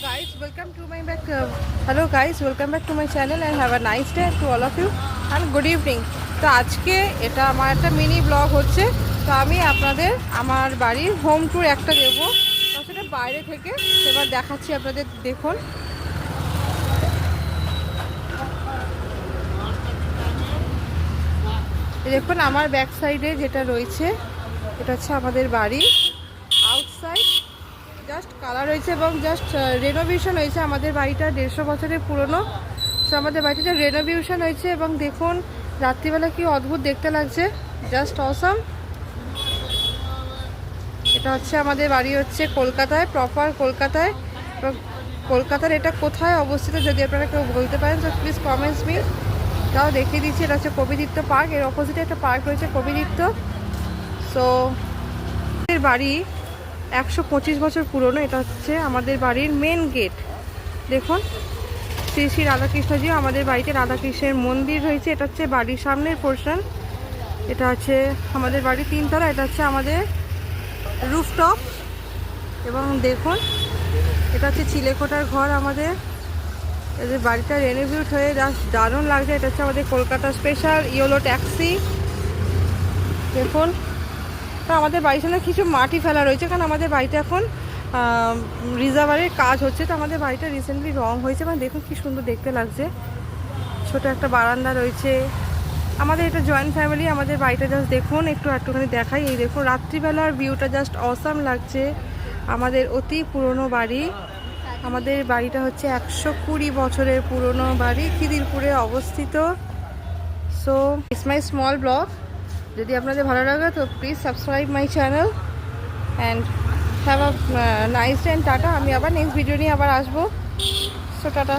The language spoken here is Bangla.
Hello guys, welcome back to my channel and have a nice day to all of you and good evening. তো আজকে এটা আমার একটা মিনি ব্লগ হচ্ছে। তো আমি আপনাদের আমার বাড়ির হোম ট্যুর একটা দেব, তো সেটা বাইরে থেকে এবার দেখাচ্ছি আপনাদের। দেখুন, দেখুন আমার ব্যাক সাইডে যেটা রয়েছে এটা হচ্ছে আমাদের বাড়ি আউটসাইড। জাস্ট কালার হয়েছে এবং জাস্ট রেনোভেশন হয়েছে। আমাদের বাড়িটা 150 বছরের পুরনো। সো আমাদের বাড়িটা রেনোভেশন হয়েছে এবং দেখুন রাত্রিবেলা কি অদ্ভুত দেখতে লাগছে, জাস্ট অসাম। এটা হচ্ছে আমাদের বাড়ি, হচ্ছে কলকাতায়, প্রপার কলকাতায়। এবং কলকাতার এটা কোথায় অবস্থিত যদি আপনারা কেউ বলতে পারেন তো প্লিজ কমেন্টস মি। তাও দেখিয়ে দিচ্ছি, এটা হচ্ছে কবিদীপ্ত পার্ক। এর অপোজিটে একটা পার্ক রয়েছে কবিদীপ্ত। সো আমাদের বাড়ি 125 বছর পুরনো। এটা হচ্ছে আমাদের বাড়ির মেন গেট। দেখুন শ্রী শ্রী রাধাকৃষ্ণজি, আমাদের বাড়িতে রাধাকৃষ্ণের মন্দির রয়েছে। এটা হচ্ছে বাড়ির সামনের পোর্শন। এটা হচ্ছে আমাদের বাড়ির 3 তলা। এটা হচ্ছে আমাদের রুফটপ। এবং দেখুন এটা হচ্ছে চিলেকোঠার ঘর আমাদের। এদের বাড়িটা রেনোভেট হয়ে জাস্ট দারুণ লাগছে। এটা হচ্ছে আমাদের কলকাতা স্পেশাল ইয়েলো ট্যাক্সি। দেখুন, তো আমাদের বাড়ির সামনে কিছু মাটি ফেলা রয়েছে, কারণ আমাদের বাড়িতে এখন রিজার্ভারের কাজ হচ্ছে। তো আমাদের বাড়িটা রিসেন্টলি রং হয়েছে। মানে দেখুন কি সুন্দর দেখতে লাগছে। ছোট একটা বারান্দা রয়েছে। আমাদের এটা জয়েন্ট ফ্যামিলি। আমাদের বাড়িটা জাস্ট দেখুন, একটুখানি দেখাই। এই দেখুন রাত্রিবেলার ভিউটা জাস্ট অসাম লাগছে। আমাদের অতি পুরনো বাড়ি। আমাদের বাড়িটা হচ্ছে 120 বছরের পুরনো বাড়ি, খিদিরপুরে অবস্থিত। So it's my small blog. যদি আপনাদের ভালো লাগে তো please subscribe my channel and have a nice day. Tata. আমি আবার নেক্সট ভিডিও নিয়ে আবার আসবো। So tata.